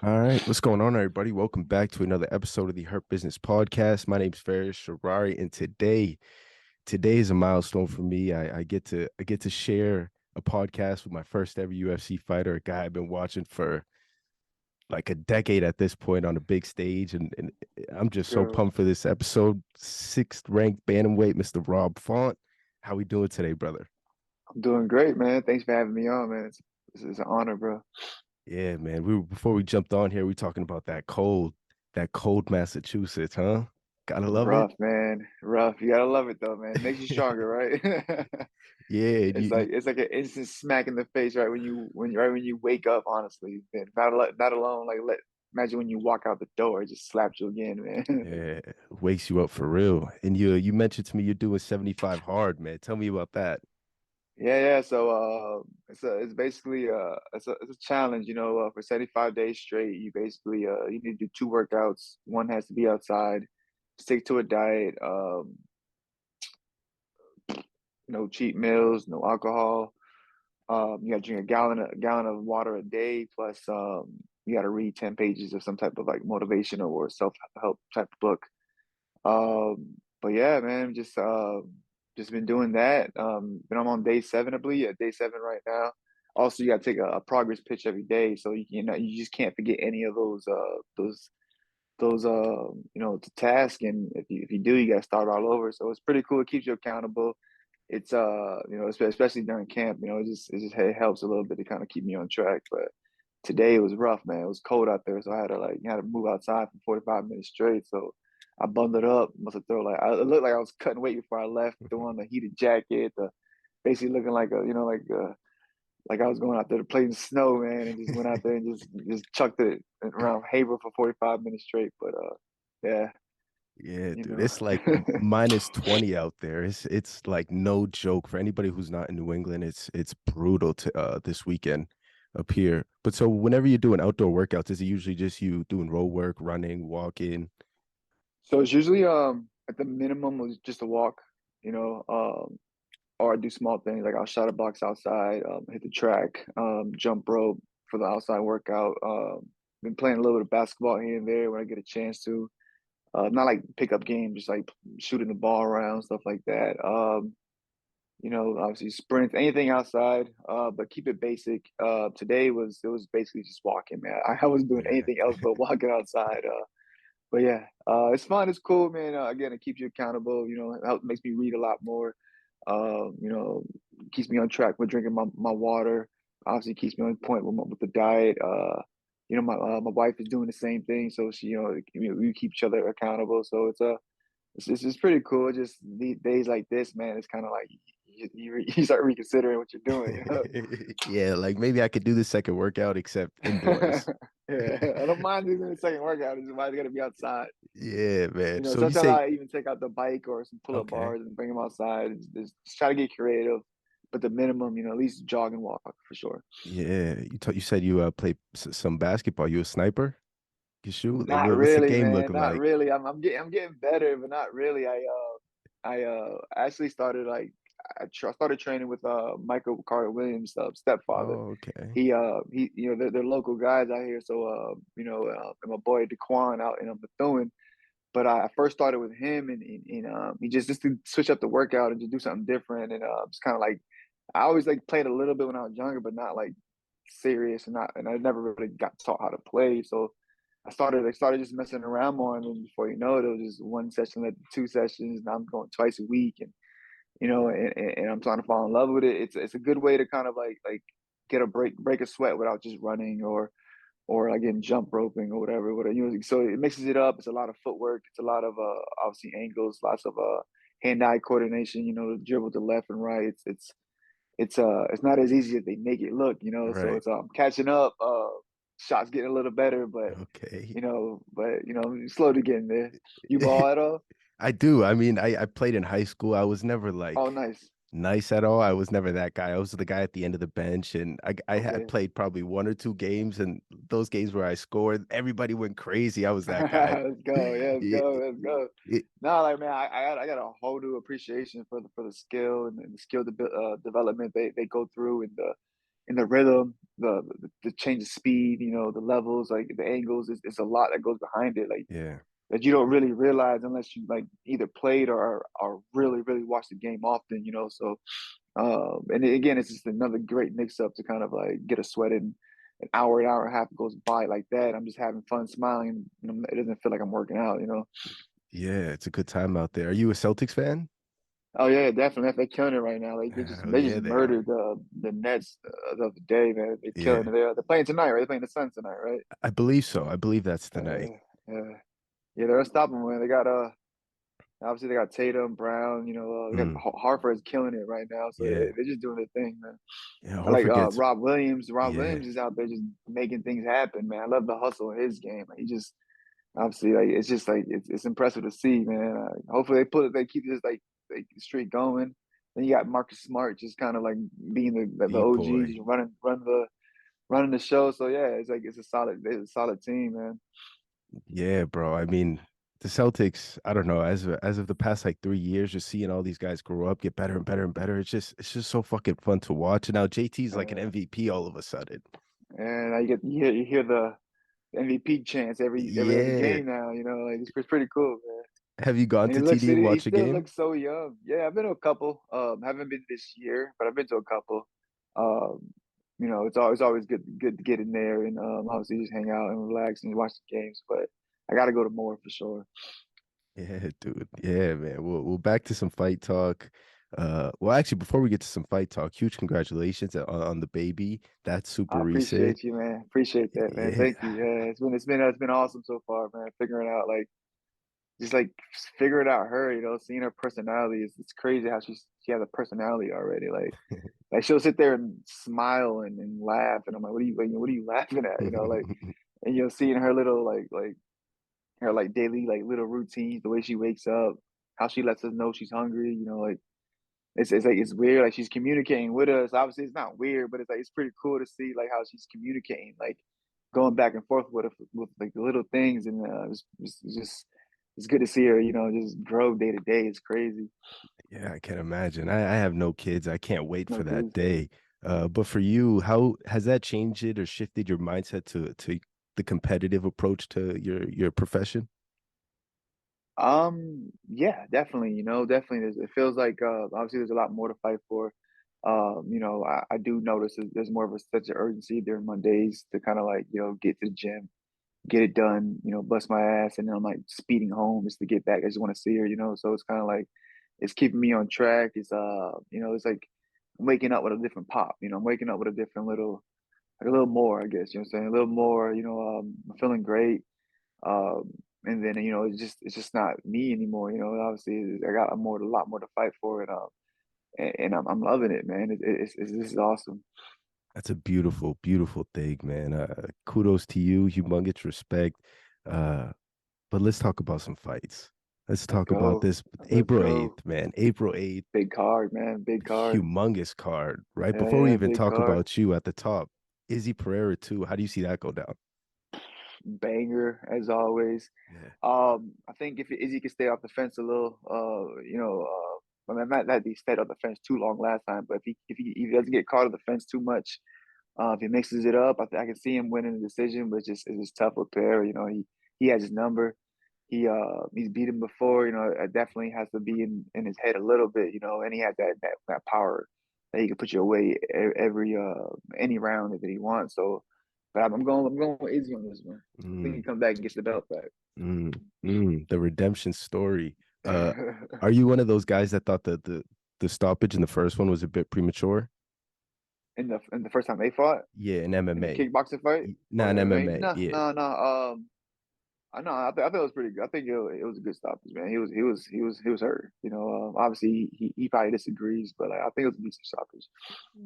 All right, what's going on, everybody? Welcome back to another episode of the Hurt Business Podcast. My name's Faris Sharari, and today is a milestone for me. I get to share a podcast with my first ever UFC fighter, a guy I've been watching for like a decade at this point on a big stage, and I'm just so Girl, pumped for this episode. Sixth ranked bantamweight, Mr. Rob Font. How we doing today, brother? I'm doing great, man. Thanks for having me on, man. It's an honor, bro. Yeah, man. Before we jumped on here, we talking about that cold Massachusetts, huh? Gotta love it. Rough, man. Rough. You gotta love it though, man. It makes you stronger, right? Yeah, It's like an instant smack in the face, right when you wake up. Honestly, man. Not alone. Imagine when you walk out the door, it just slaps you again, man. yeah, wakes you up for real. And you mentioned to me you're doing 75 hard, man. Tell me about that. Yeah. So it's basically it's a challenge, for 75 days straight. You basically you need to do two workouts. One has to be outside. Stick to a diet. No cheat meals, no alcohol. You got to drink a gallon of water a day. Plus, you got to read 10 pages of some type of like motivational or self help type of book. But yeah, man, just been doing that. Been on day seven, I believe. Yeah, day seven right now. Also, you got to take a progress pitch every day, so you just can't forget any of those the task. And if you do, you got to start all over. So it's pretty cool. It keeps you accountable. It's especially during camp, it helps a little bit to kind of keep me on track. But today it was rough, man. It was cold out there, so I had to move outside for 45 minutes straight. So I bundled up, must have thrown it looked like I was cutting weight before I left, throwing the heated jacket, basically looking like like I was going out there to play in the snow, man, and just went out there and just chucked it around Haver for 45 minutes straight. But yeah, Yeah, you dude, know. it's like minus 20 out there. It's like no joke for anybody who's not in New England. It's brutal to this weekend up here. But so whenever you're doing outdoor workouts, is it usually just you doing road work, running, walking? So it's usually at the minimum was just a walk, you know, or I do small things like I'll shot a box outside, hit the track, jump rope for the outside workout. Been playing a little bit of basketball here and there when I get a chance to. Not like pickup game, just like shooting the ball around, stuff like that. Obviously sprints, anything outside, but keep it basic. Today it was basically just walking, man. I wasn't doing Yeah. anything else but walking outside. But yeah, it's fun. It's cool, man. Again, it keeps you accountable. Makes me read a lot more. You know, keeps me on track with drinking my water. Obviously, keeps me on point with the diet. My wife is doing the same thing, so we keep each other accountable. So it's pretty cool. Just these days like this, man, it's kind of like you start reconsidering what you're doing. Yeah, like maybe I could do the second workout except indoors. Yeah, I don't mind doing the second workout. It's why I got to be outside. Yeah, man. So you Sometimes say I even take out the bike or some pull-up okay. bars and bring them outside. Just try to get creative, but the minimum, at least jog and walk for sure. Yeah, you said you play some basketball. You a sniper? You shoot? Like Not what's the really, game man. looking Not like? really. I'm getting better, but not really. I actually started I started training with Michael Carter Williams' stepfather. Oh, okay. He they're local guys out here. So and my boy Daquan out in Bethune. But I first started with him, and he just to switch up the workout and just do something different. And it's kind of like I always like played a little bit when I was younger, but not like serious, and I never really got taught how to play. So I started just messing around more, and then before you know it, it was just one session led to two sessions. Now I'm going twice a week, and I'm trying to fall in love with it. It's a good way to kind of like get a break a sweat without just running or like in jump roping or whatever. So it mixes it up. It's a lot of footwork. It's a lot of obviously angles, lots of hand-eye coordination. To dribble to left and right. It's not as easy as they make it look. So Right. it's catching up. Shots getting a little better, but Okay. slowly getting there. You ball at all? I do. I mean, I played in high school. I was never Oh, like nice. nice at all. I was never that guy. I was the guy at the end of the bench, and I had Okay. played probably one or two games, and those games where I scored, everybody went crazy. I was that guy. Let's go. Yeah, let's Yeah, go. Let's go. it- No, like man, I got a whole new appreciation for the skill and the skill development they go through and and the rhythm, the change of speed, the levels, like the angles. It's a lot that goes behind it, like Yeah. that you don't really realize unless you like either played or really really watch the game often. So and again, it's just another great mix up to kind of like get a sweat in. An hour and a half goes by like that. I'm just having fun, smiling. It doesn't feel like I'm working out. Yeah, it's a good time out there. Are you a Celtics fan? Oh yeah, definitely. They're killing it right now. Like Hell they yeah, just they are. murdered the Nets the other day, man. They're killing Yeah, it. They're playing tonight, right? They're playing the Suns tonight, right? I believe so. I believe that's the night. Yeah, yeah. They're unstoppable, man. They got obviously they got Tatum, Brown. They got Mm, Harper is killing it right now. So yeah. they're just doing their thing, man. Yeah, I like Horford gets Rob Williams. Rob yeah, Williams is out there just making things happen, man. I love the hustle in his game. Like, he just obviously like it's just like it's impressive to see, man. Hopefully they keep this like streak going. Then you got Marcus Smart just kind of like being the deep OG, boy. just running the show. So yeah, it's a solid team, man. Yeah, bro. I mean, the Celtics, I don't know, as of the past like 3 years, just seeing all these guys grow up, get better and better and better. It's just so fucking fun to watch. And now JT's like an Uh, MVP all of a sudden. and you hear the MVP chants every Yeah. game now. Like it's pretty cool, man. Have you gone And to TD and he watched a still game? looks so young. Yeah, I've been to a couple. Haven't been this year, but I've been to a couple. Um, it's always good to get in there and obviously just hang out and relax and watch the games. But I got to go to more for sure. Yeah, dude. Yeah, man. We'll back to some fight talk. Well, actually, before we get to some fight talk, huge congratulations on the baby. That's super I recent. appreciate you, man. Appreciate that, man. Thank you. Yeah. Yeah, it's been awesome so far, man. Figuring out like figuring out her, seeing her personality is it's crazy how she has a personality already. Like she'll sit there and smile and laugh, and I'm like, what are you laughing at? And seeing her little like her like daily like little routines, the way she wakes up, how she lets us know she's hungry. Like it's like it's weird. Like she's communicating with us. Obviously, it's not weird, but it's like it's pretty cool to see like how she's communicating, like going back and forth with like the little things, and it's just it's good to see her. Just grow day to day. It's crazy. Yeah, I can imagine. I have no kids. I can't wait for No that kids. day. But for you, how has that changed it or shifted your mindset to the competitive approach to your profession? Yeah, definitely. Definitely. It feels like obviously there's a lot more to fight for. I do notice there's more of a sense of urgency during my days to kind of like get to the gym, get it done, bust my ass, and then I'm like speeding home just to get back. I just want to see her. So it's kind of like it's keeping me on track. It's like I'm waking up with a different pop. I'm waking up with a different like a little more, I guess. I'm saying? A little more. I'm feeling great. And then it's just not me anymore. Obviously I got a lot more to fight for, and I'm loving it, man. This is awesome. That's a beautiful, beautiful thing, man. Kudos to you, humongous respect. Uh, but let's talk about some fights. Let's Let's talk about go. this Let's April go. 8th, man. April 8th, Big card, man. Big card. humongous card, right? Yeah, Before we yeah, even big talk card. about you at the top, Izzy Pereira too. How do you see that go down? Banger as always. Yeah. I think if Izzy could stay off the fence a little, I mean, not that he stayed off the fence too long last time, but if he doesn't get caught on the fence too much, if he mixes it up, I can see him winning the decision, but it's just tough with Pereira. He has his number. He's beat him before. It definitely has to be in his head a little bit. And he had that power that he could put you away every any round that he wants. So, but I'm going with Izzy on this one. I think he Mm, comes back and gets the belt back. the redemption story. Uh, are you one of those guys that thought that the stoppage in the first one was a bit premature? In the first time they fought Yeah, in in the MMA. kickboxing fight Nah, or in MMA, MMA. no, Yeah. no, no. I know. I thought it was pretty good. I think it was a good stoppage, man. He was hurt. Obviously he probably disagrees, but like, I think it was a decent stoppage.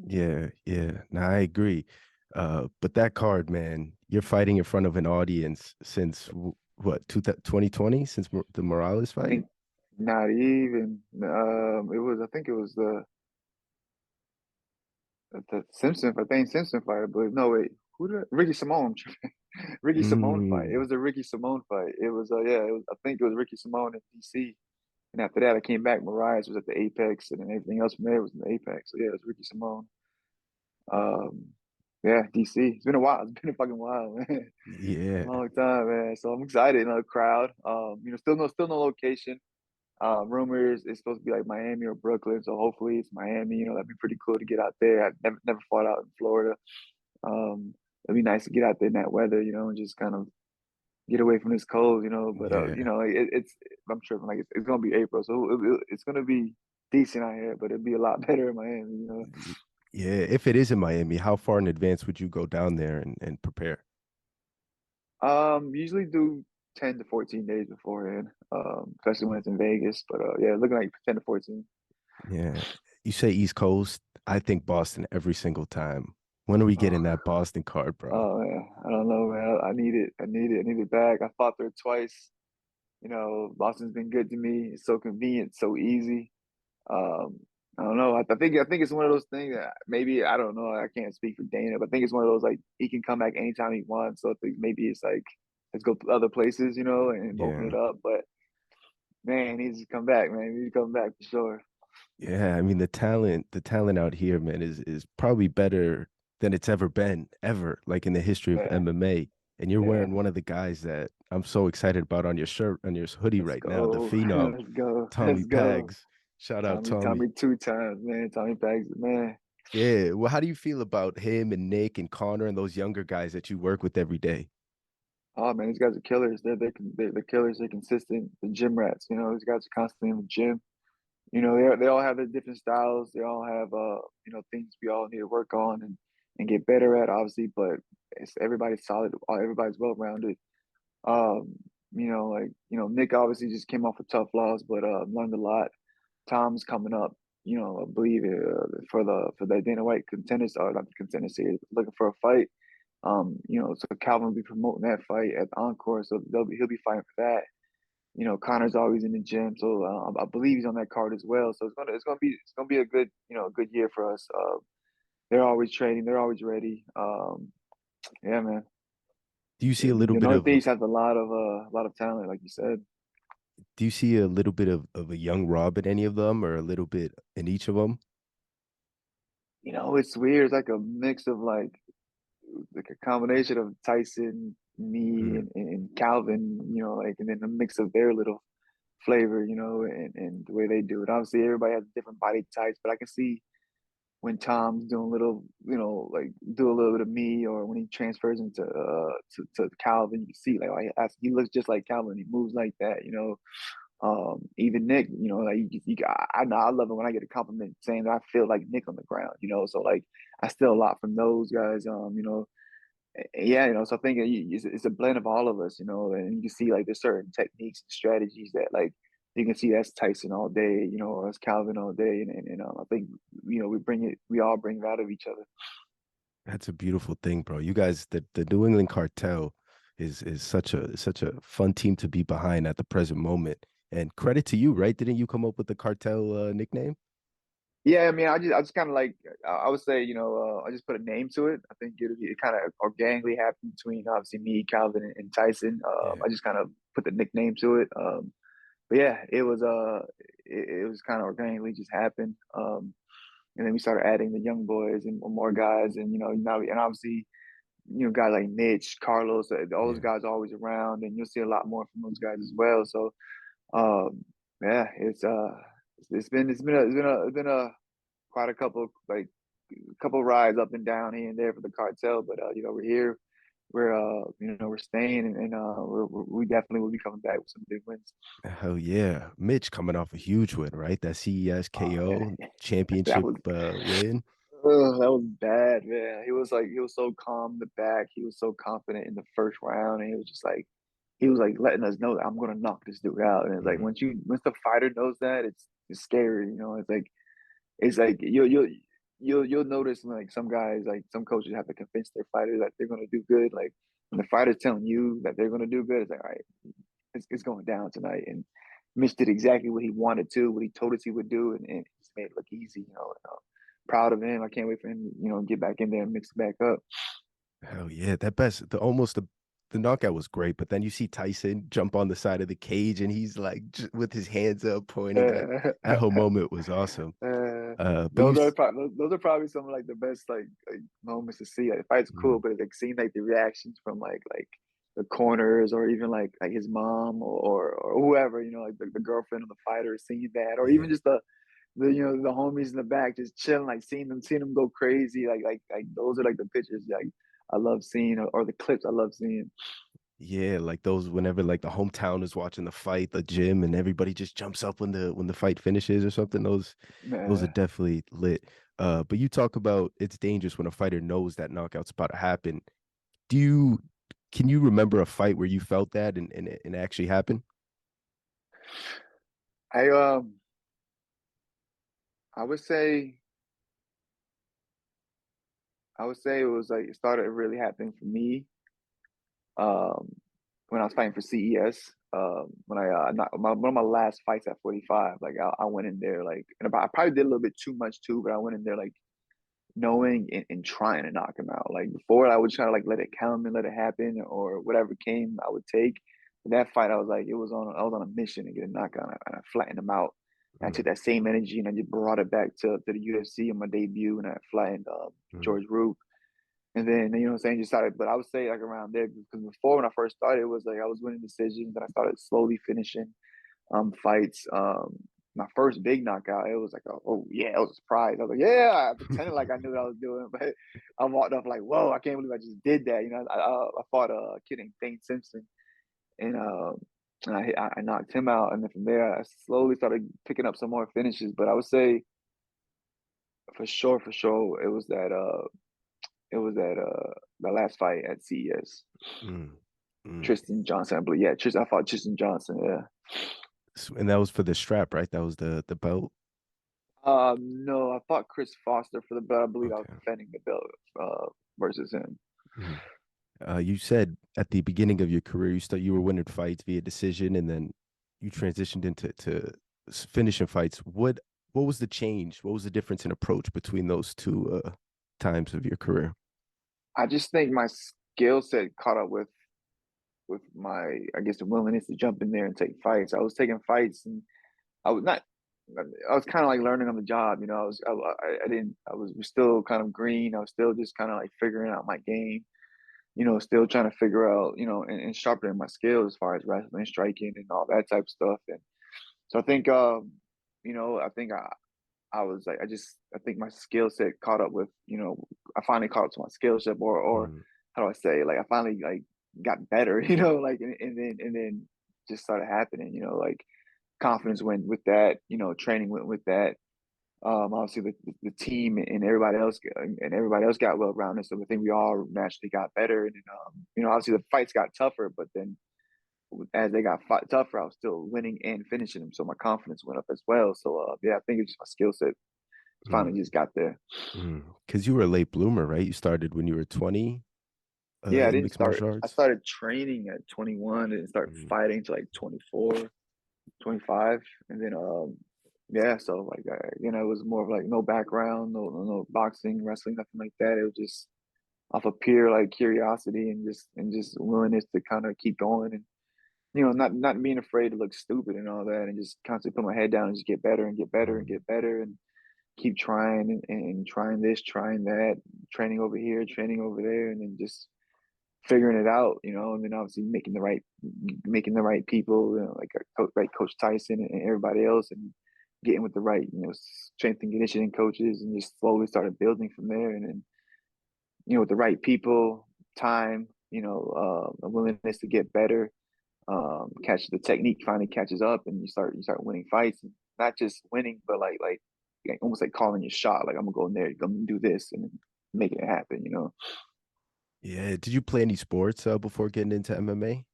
Yeah, yeah. No, I agree. But that card, man, you're fighting in front of an audience since what, 2020, since the Morales I fight? think not even. It was. I think it was the Simpson. I think Simpson fight. But no, wait. Who did Ricky Simone? Ricky Simone fight. It Mm, was a Ricky Simone fight. It was. Yeah. I think it was Ricky Simone in DC. And after that, I came back. Mariah was at the Apex, and then everything else from there was in the Apex. So yeah, it was Ricky Simone. Um, yeah, DC. It's been a while. It's been a fucking while, man. Yeah, Long time, man. So I'm excited. Crowd. Still no location. Rumors it's supposed to be like Miami or Brooklyn, so hopefully it's Miami. That'd be pretty cool to get out there. I never fought out in Florida. It'd be nice to get out there in that weather, and just kind of get away from this cold, But yeah, it's I'm tripping. Like it's gonna be April, so it's gonna be decent out here, but it'd be a lot better in Miami. yeah. If it is in Miami, how far in advance would you go down there and prepare? Usually do 10 to 14 days beforehand, especially when it's in Vegas. But yeah, looking like 10 to 14. Yeah. You say East Coast. I think Boston every single time. When are we Oh, getting that Boston card, bro? oh man, I don't know, man. I need it. I need it. I need it back. I fought there twice. Boston's been good to me. It's so convenient, so easy. Um, I don't know. I think it's one of those things that maybe I don't know. I can't speak for Dana, but I think it's one of those like he can come back anytime he wants. So I think maybe it's like let's go other places, and open it Yeah. up. But man, he needs to come back, man. He needs to come back for sure. Yeah, I mean the talent out here, man, is probably better than it's ever been, ever, like in the history of Yeah, MMA. And you're yeah. wearing one of the guys that I'm so excited about on your shirt, on your hoodie Let's right now, the go. Phenom, Let's go. Tommy Let's go. Pags. Shout out Tommy Tommy. 2 times, man. Tommy Pags, man. Yeah. Well, how do you feel about him and Nick and Connor and those younger guys that you work with every day? Oh man, these guys are killers. They're killers. They're consistent. The gym rats. These guys are constantly in the gym. They all have their different styles. They all have things we all need to work on and get better at, obviously. But everybody's solid. Everybody's well rounded. Nick obviously just came off a tough loss, but learned a lot. Tom's coming up. I believe for the Dana White contenders or not the contender series, looking for a fight. So Calvin will be promoting that fight at the Encore, so he'll be fighting for that. Connor's always in the gym, so I believe he's on that card as well. So it's gonna be a good year for us. They're always training, they're always ready. Yeah, man. Do you see a little The bit of Northeast has a lot of talent, like you said. do you see a little bit of a young Rob in any of them or a little bit in each of them? It's weird. It's like a mix of like a combination of Tyson, me, Mm, and Calvin. And then a mix of their little flavor, and the way they do it. Obviously, everybody has different body types, but I can see when Tom's doing a little, like do a little bit of me, or when he transfers into to Calvin, you see like he looks just like Calvin. He moves like that. Even Nick, like I know I love it when I get a compliment saying that I feel like Nick on the ground. So like I steal a lot from those guys. Yeah, so I think it's a blend of all of us, and you can see like there's certain techniques and strategies that like you can see that's Tyson all day, or that's Calvin all day, and I think we all bring it out of each other. that's a beautiful thing, bro. You guys, the New England cartel is such a fun team to be behind at the present moment. And credit to you, right? Didn't you come up with the cartel nickname? Yeah, I mean, I just kind of like I would say, I just put a name to it. I think it kind of organically happened between obviously me, Calvin, and Tyson. Yeah. I just kind of put the nickname to it. But yeah, it was kind of organically just happened. And then we started adding the young boys and more guys, and now and obviously guys like Mitch, Carlos, all those Yeah. guys are always around, and you'll see a lot more from those guys as well. So yeah, it's been a quite a couple like a couple rides up and down here and there for the cartel, but we're here, we're staying, and we definitely will be coming back with some big wins. Hell yeah. Mitch coming off a huge win, right? That CES Oh KO man, that championship was win. that was bad, man. He was so calm in the back. He was so confident in the first round, and he was like letting us know that I'm gonna knock this dude out. And it's like Mm, once the fighter knows that, it's scary. It's like you'll notice like some guys, like some coaches have to convince their fighters that they're gonna do good. Like when the fighter's telling you that they're gonna do good, it's like, all right, it's going down tonight. And Mitch did exactly what he wanted to, what he told us he would do, and he's made it look easy. Proud of him. I can't wait for him, to get back in there and mix it back up. hell yeah. That best the knockout was great, but then you see Tyson jump on the side of the cage and he's like with his hands up pointing. That Uh, that whole moment was awesome. But you, Those are probably some of like the best like moments to see. Like, the fight's cool, mm, but like seeing like the reactions from like the corners or even like his mom or whoever, like the girlfriend of the fighter seeing that, or even yeah, just the the homies in the back just chilling, like seeing them go crazy. Like those are like the pictures like I love seeing, or the clips I love seeing. yeah, like those whenever like the hometown is watching the fight, the gym, and everybody just jumps up when the fight finishes or something. Those are Man, definitely lit. But you talk about it's dangerous when a fighter knows that knockout's about to happen. Do you can you remember a fight where you felt that and it actually happened? I um I would say it was like it started really happening for me um, when I was fighting for CES. When I not, one of my last fights at 45, like I went in there like, and I probably did a little bit too much too, but I went in there like knowing and trying to knock him out. Like before, I would try to like let it come and let it happen, or whatever came, I would take. But that fight, I was like, I was on a mission to get a knockout, and I flattened him out. And I took Mm, that same energy and I just brought it back to the UFC on my debut, and I flattened mm, George Roop. And then, what I'm saying, just started, but I would say like around there, because before when I first started, it was like I was winning decisions and I started slowly finishing fights. My first big knockout, it was like, yeah, it was a surprise. I was like, yeah, I pretended like I knew what I was doing, but I walked up like, whoa, I can't believe I just did that. I fought a kid named Thane Simpson, and I knocked him out, and then from there I slowly started picking up some more finishes. But I would say for sure, it was that the last fight at CES. mm, mm. Tristan Johnson, I believe. Yeah, Tristan. I fought Tristan Johnson. Yeah. And that was for the strap, right? That was the belt. No, I fought Chris Foster for the belt. I believe I was Okay. defending the belt versus him. Mhm. You said at the beginning of your career, you were winning fights via decision, and then you transitioned into finishing fights. What was the change? What was the difference in approach between those two times of your career? I just think my skill set caught up with my, I guess, the willingness to jump in there and take fights. I was taking fights, and I was not. I was kind of like learning on the job. I didn't. I was still kind of green. I was still just kind of like figuring out my game. Still trying to figure out, and sharpening my skills as far as wrestling, striking, and all that type of stuff. And so I think, I think I was like, I think my skill set caught up with, I finally caught up to my skill set, or Mm, how do I say, like I finally like got better, like, and then just started happening, like confidence went with that, training went with that. Obviously the team and everybody else got well rounded, so I think we all naturally got better. And then, obviously the fights got tougher, but then as they got tougher, I was still winning and finishing them, so my confidence went up as well. So yeah, I think it's just my skill set mm, finally just got there. mm. Because you were a late bloomer, right? You started when you were 20 Yeah, I in didn't mixed start. martial I arts. started training at 21 and started Mm, fighting to like 24, 25, and then yeah, so like it was more of like no background, no boxing, wrestling, nothing like that. It was just off of pure like curiosity and just willingness to kind of keep going, and not being afraid to look stupid and all that, and just constantly put my head down and just get better and get better and mm, get better and keep trying and trying this, trying that, training over here, training over there, and then just figuring it out, and then obviously making the right people, like right Coach Tyson and everybody else, and getting with the right, strength and conditioning coaches, and just slowly started building from there. And then, with the right people, time, a willingness to get better, catch the technique finally catches up, and you start winning fights, and not just winning, but like almost like calling your shot. Like I'm gonna go in there, I'm gonna do this, and making it happen. yeah. Did you play any sports before getting into MMA?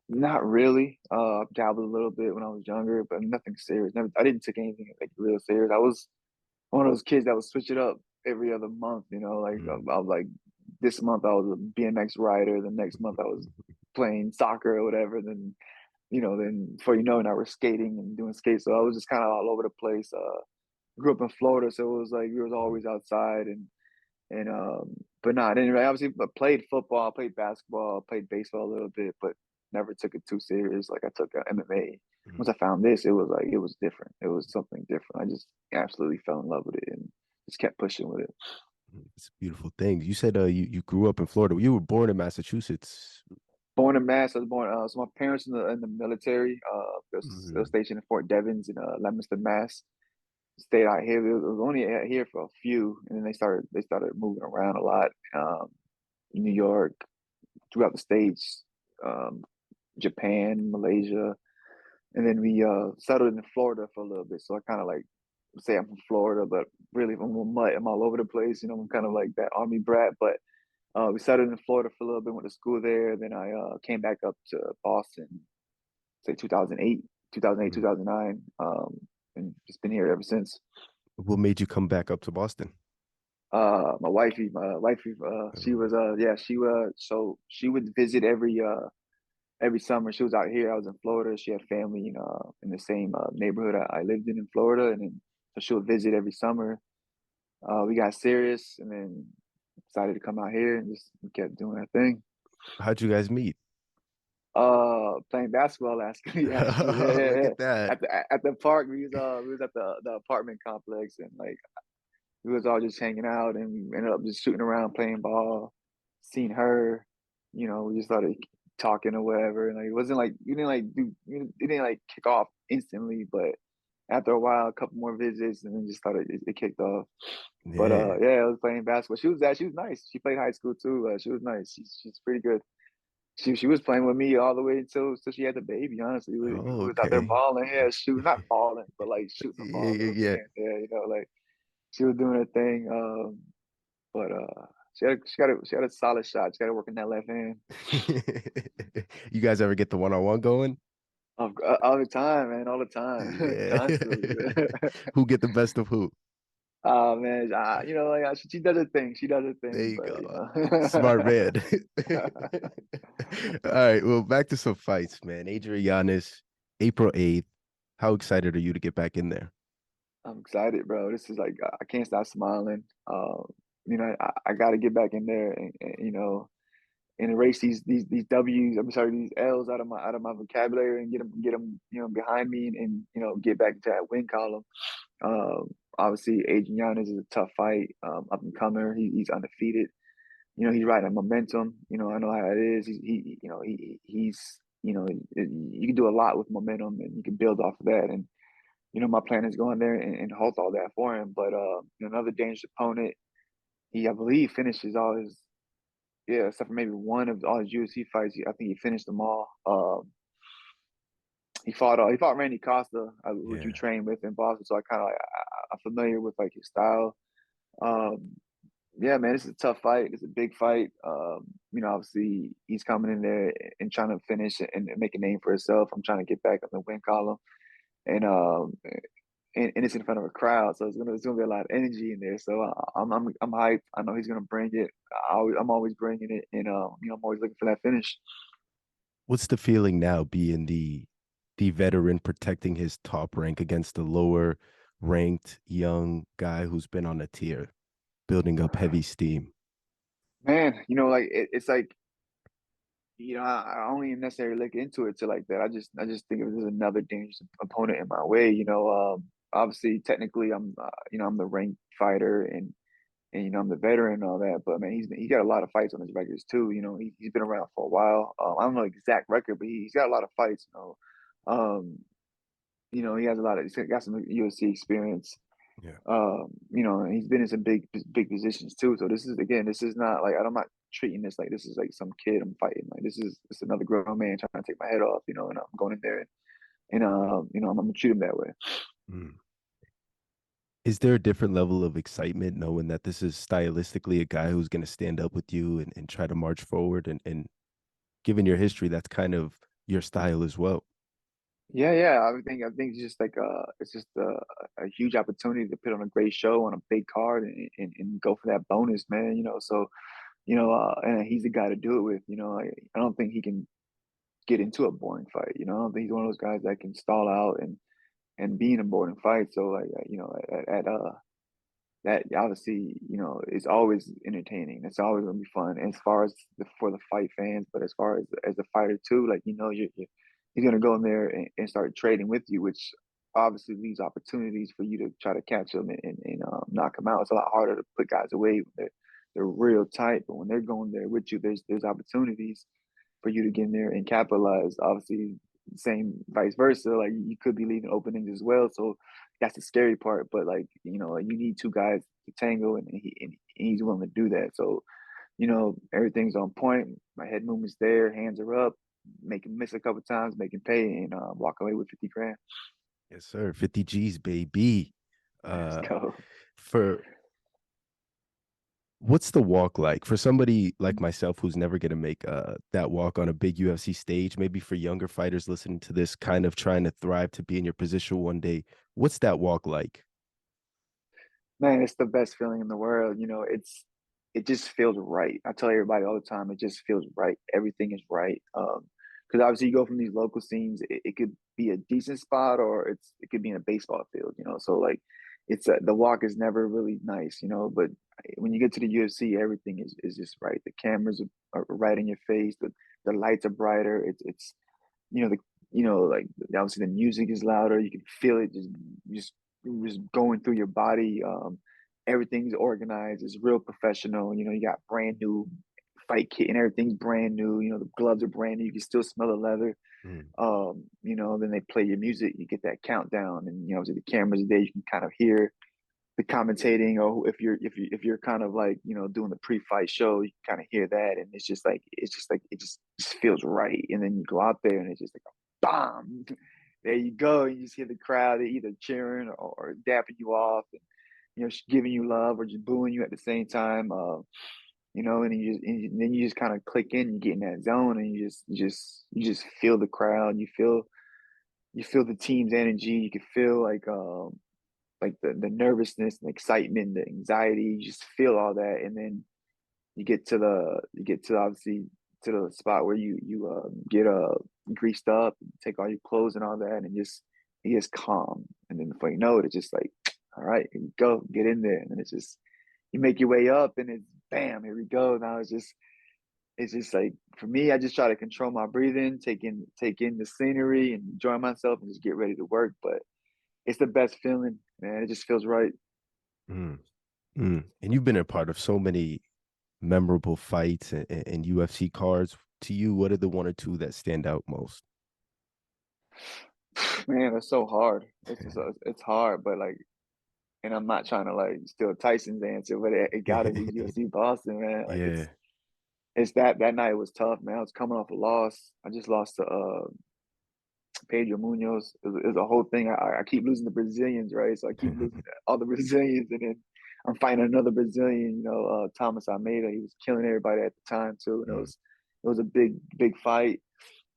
Not really. Dabbled a little bit when I was younger, but nothing serious. Never. I didn't take anything like real serious. I was one of those kids that would switch it up every other month. Like Mm. I was like, this month I was a BMX rider. The next month I was playing soccer or whatever. Then before you know it, I was skating and doing skates. So I was just kind of all over the place. Grew up in Florida, so it was like we was always outside, and but no, I didn't really, obviously, but played football, played basketball, played baseball a little bit, but never took it too serious. Like I took MMA. Mhm. Once I found this, it was like it was different. It was something different. I just absolutely fell in love with it and just kept pushing with it. It's a beautiful thing. You said you grew up in Florida. You were born in Massachusetts. Born in Mass, I was born. So my parents in the military. They were Mhm. stationed in Fort Devens in Leominster, Mass. Stayed out here. It was only out here for a few, and then they started moving around a lot. New York, throughout the states, um, Japan, Malaysia, and then we settled in Florida for a little bit. So I kind of like say I'm from Florida, but really I'm a mutt. I'm all over the place. You know, I'm kind of like that army brat. But we settled in Florida for a little bit. Went to school there. Then I came back up to Boston, say 2008, 2008, Mhm. 2009, and just been here ever since. What made you come back up to Boston? My wifey, she Oh, was yeah, so she would visit every summer. She was out here. I was in Florida. She had family in the same neighborhood I lived in Florida, and then so she would visit every summer. We got serious, and then decided to come out here and just kept doing our thing. how'd you guys meet? Playing basketball actually, yeah, yeah, Look yeah. at that. At the park, we was at the apartment complex, and like we was all just hanging out, and we ended up just shooting around, playing ball. Seen her, we just started talking or whatever, and like it wasn't like you didn't like do you it didn't like kick off instantly, but after a while, a couple more visits, and then just started it kicked off. But Yeah. yeah, I was playing basketball. She was nice. She played high school too. She was nice. She's pretty good. She was playing with me all the way until she had the baby. Honestly, we Oh, was out there okay. balling, yeah, shooting, not balling, but like shooting the Yeah, ball a yeah, little bit yeah. here and there. Like she was doing her thing. But she had a solid shot. She got to work in that left hand You guys ever get the one-on-one going? all the time, man, all the time, Yeah. constantly. Who get the best of who? Oh man, like she does her thing. She does her There thing, you but go. Smart man. All right. Well, back to some fights, man. Adrian Giannis, April 8th. How excited are you to get back in there? I'm excited, bro. This is like I can't stop smiling. I got to get back in there and erase these W's. I'm sorry, these L's out of my vocabulary and get them behind me and get back to that win column. Obviously, Adrian Giannis is a tough fight, up and comer. He's undefeated. He's riding momentum. I know how it is. He's you can do a lot with momentum, and you can build off of that. And my plan is going there and halt all that for him. But another dangerous opponent. I believe, finishes all his, yeah, except for maybe one of all his UFC fights. I think he finished them all. He fought Randy Costa, which we Yeah. trained with in Boston. So I kind of I'm familiar with like his style. Um, yeah, man, this is a tough fight. It's a big fight. Obviously he's coming in there and trying to finish and make a name for himself. I'm trying to get back on the win column, and it's in front of a crowd, so it's gonna be a lot of energy in there. So I'm hyped. I know he's gonna bring it. I'm always bringing it, and I'm always looking for that finish. What's the feeling now being the veteran protecting his top rank against the lower ranked young guy who's been on a tier, building up heavy steam? Man, like it's like I only necessarily look into it to like that. I just think it was another dangerous opponent in my way. Obviously, technically, I'm the ranked fighter, and I'm the veteran and all that. But man, he got a lot of fights on his records too. He's been around for a while. I don't know the exact record, but he's got a lot of fights. Um, he has he's got some UFC experience. Yeah. He's been in some big positions too. So this is not like I'm not treating this like this is like some kid I'm fighting. Like this is another grown man trying to take my head off. And I'm going in there and I'm gonna treat him that way. Mm. Is there a different level of excitement knowing that this is stylistically a guy who's going to stand up with you and try to march forward? And given your history, that's kind of your style as well. Yeah, yeah. I think it's just a huge opportunity to put on a great show on a big card and go for that bonus, man. So and he's the guy to do it with. I don't think he can get into a boring fight. I don't think he's one of those guys that can stall out and be in a boring fight. So like at that obviously, is always entertaining. It's always gonna be fun. And as far as for the fight fans, but as far as the fighter too, like he's gonna go in there and start trading with you, which obviously leaves opportunities for you to try to catch him and knock him out. It's a lot harder to put guys away when they're real tight, but when they're going there with you, there's opportunities for you to get in there and capitalize. Obviously, same vice versa. Like you could be leaving openings as well. So that's the scary part. But like like you need two guys to tango, and he's willing to do that. So everything's on point. My head movement's there, hands are up. Make him miss a couple times, make him pay, and walk away with 50 grand. Yes, sir. 50 G's, baby. Let's Uh, go. for What's the walk like for somebody like myself who's never going to make that walk on a big UFC stage? Maybe for younger fighters listening to this, kind of trying to thrive to be in your position one day. What's that walk like? Man, it's the best feeling in the world. It just feels right. I tell everybody all the time, it just feels right. Everything is right. Because obviously you go from these local scenes, it could be a decent spot or it could be in a baseball field. So like it's the walk is never really nice. But when you get to the UFC, everything is just right. The cameras are right in your face. The lights are brighter. It's the like obviously the music is louder. You can feel it just just going through your body. Everything's organized. It's real professional. You got brand new fight kit and everything's brand new. The gloves are brand new. You can still smell the leather. Mm, Then they play your music. You get that countdown, and obviously the cameras are there. You can kind of hear the commentating, or if you're kind of like doing the pre-fight show, you kind of hear that, and it's just like it just feels right. And then you go out there, and it's just like a bomb. There you go. You just hear the crowd, they either cheering or dapping you off, and giving you love or just booing you at the same time. And then you just kind of click in, you get in that zone, and you just feel the crowd. You feel the team's energy. You can feel like the nervousness and excitement, the anxiety, you just feel all that. And then you get to obviously to the spot where you get greased up, take all your clothes and all that, and just it gets calm. And then before you know it, it's just like, all right, here we go, get in there. And then it's just you make your way up, and it's bam, here we go. Now it's just like for me, I just try to control my breathing, take in the scenery and enjoy myself and just get ready to work. But it's the best feeling, man. It just feels right. mm, And you've been a part of so many memorable fights and UFC cards. To you, what are the one or two that stand out most? Man, it's so hard. It's hard, but like, and I'm not trying to like steal Tyson's answer, but it got to be UFC Boston, man. Like Yeah. it's that night was tough, man. I was coming off a loss. I just lost to Pedro Munoz. It was a whole thing. I keep losing the Brazilians, right? So I keep losing all the Brazilians, and then I'm fighting another Brazilian. Thomas Almeida. He was killing everybody at the time too, and it Mm, was a big fight.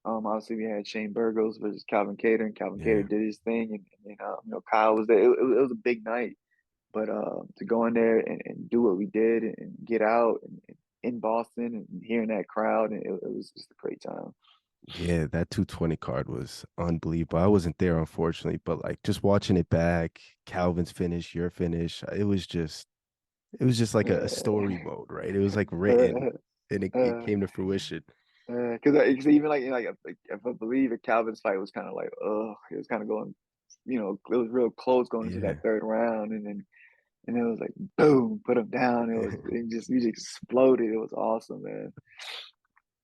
Obviously we had Shane Burgos versus Calvin Cater, and Calvin Cater yeah. did his thing, and Kyle was there. It was a big night, but to go in there and do what we did and get out and in Boston and hearing that crowd, and it was just a great time. Yeah, that 220 card was unbelievable. I wasn't there, unfortunately, but like just watching it back, Calvin's finish, your finish, it was just like a story Uh, mode, right? It was like written uh, and it uh, came to fruition. because even like if I believe it, Calvin's fight was kind of like, it was kind of going, it was real close going into that Yeah. third round, and it was like boom, put him down. It just exploded. It was awesome, man.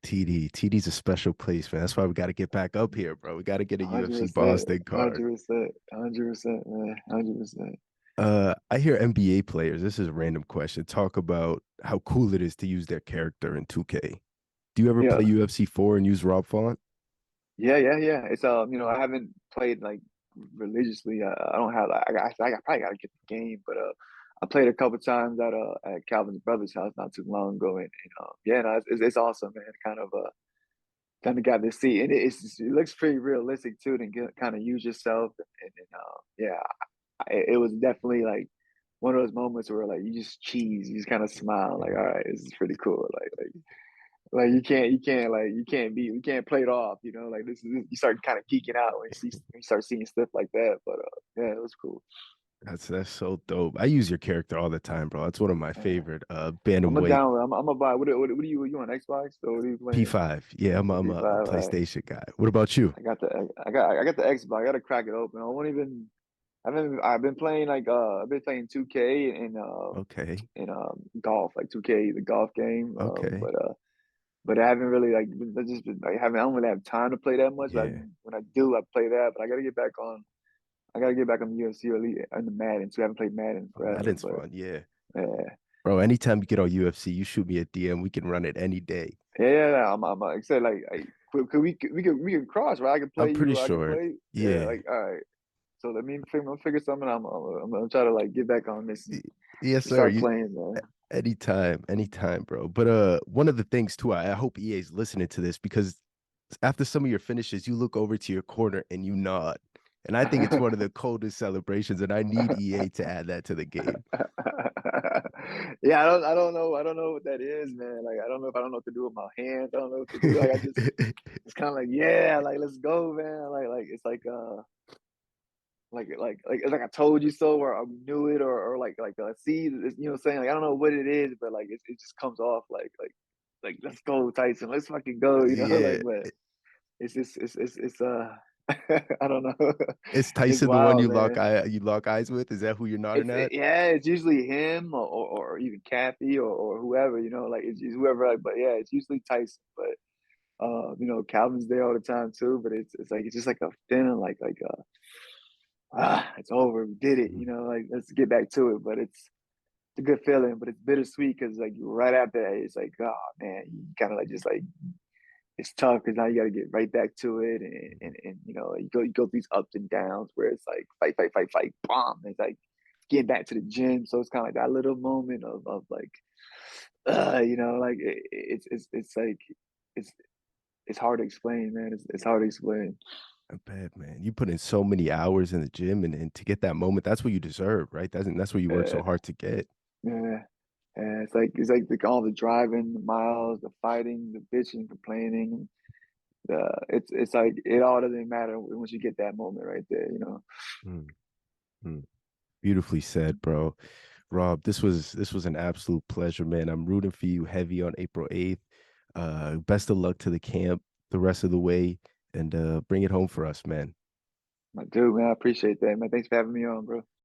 TD's a special place, man. That's why we got to get back up here, bro. We got to get a UFC 100%, Boston card. 100%, 100%, man, 100%. I hear NBA players, this is a random question, talk about how cool it is to use their character in 2K. Do you ever play Yeah, UFC 4 and use Rob Font? yeah, yeah, yeah. It's I haven't played like religiously. I don't have like I probably gotta get the game, but I played a couple times at Calvin's brother's house not too long ago, and yeah, no, it's awesome, man. Kind of got to see, and it looks pretty realistic too. To kind of use yourself, and yeah, it was definitely like one of those moments where like you just cheese, you just kind of smile, like all right, this is pretty cool, like you can't play it off, like this is you start kind of geeking out when you start seeing stuff like that. But yeah, it was cool. That's so dope. I use your character all the time, bro. That's one of my Yeah. favorite I'm a Bantamweight down. I'm a buy. What are you on Xbox or what are you playing? P5. Yeah, I'm, The I'm a P5. PlayStation guy. What about you? I got the Xbox. I got to crack it open. I won't even. I've been playing like I've been playing 2K Okay. and golf like 2K the golf game. Okay. But I haven't really like I just been, like haven't I don't really have time to play that much. But Yeah. when I do, I play that. But I got to get back on. I got to get back on the UFC or at least on the Madden. So I haven't played Madden Oh, forever. Madden's But fun. Yeah. yeah. Bro, anytime you get on UFC, you shoot me a DM. We can run it any day. Yeah, I'm like I said, could we could cross, right? I can I'm play pretty you, I can sure. play. Yeah, Yeah. like all right. So let me figure something. I'm gonna try to like get back on this Y- and Yes, sir. start You playing, man. anytime, bro. But one of the things too, I hope EA is listening to this because after some of your finishes, you look over to your corner and you nod. And I think it's one of the coldest celebrations, and I need EA to add that to the game. Yeah, I don't know what that is, man. Like I don't know what to do with my hands. I don't know what to do. Like I just it's kind of like yeah, like let's go, man. Like it's like it's like I told you so, or I knew it, or like see, it's, you know, what I'm saying like I don't know what it is, but like it just comes off like let's go, Tyson, let's fucking go, you know, like Yeah. but it's just it's I don't know, Is it's Tyson the one wild, man. you lock eyes with? Is that who you're nodding at? Yeah, it's usually him or even Kathy or whoever, you know, like it's whoever, like, but yeah, it's usually Tyson, but you know, Calvin's there all the time too, but it's like it's just like a feeling it's over. We did it. Mhm. You know, like let's get back to it. But it's a good feeling, but it's bittersweet because like right after that, it's like, oh man, you kind of like just like it's tough because now you got to get right back to it, and you know you go through these ups and downs where it's like fight, bomb. It's like getting back to the gym, so it's kind of like that little moment of like, you know, like it's like it's it's hard to explain, man. It's hard to explain. I bet, man. You put in so many hours in the gym and to get that moment, that's what you deserve, right? That's what you work so Uh, hard to get. yeah. And it's like all the driving, the miles, the fighting, the bitching, complaining. It's like it all doesn't matter once you get that moment right there, you know. Mm, mm. Beautifully said, bro. Rob, this was an absolute pleasure, man. I'm rooting for you heavy on April 8th. Best of luck to the camp the rest of the way and bring it home for us, man. My dude, man, I appreciate that, man. Thanks for having me on, bro.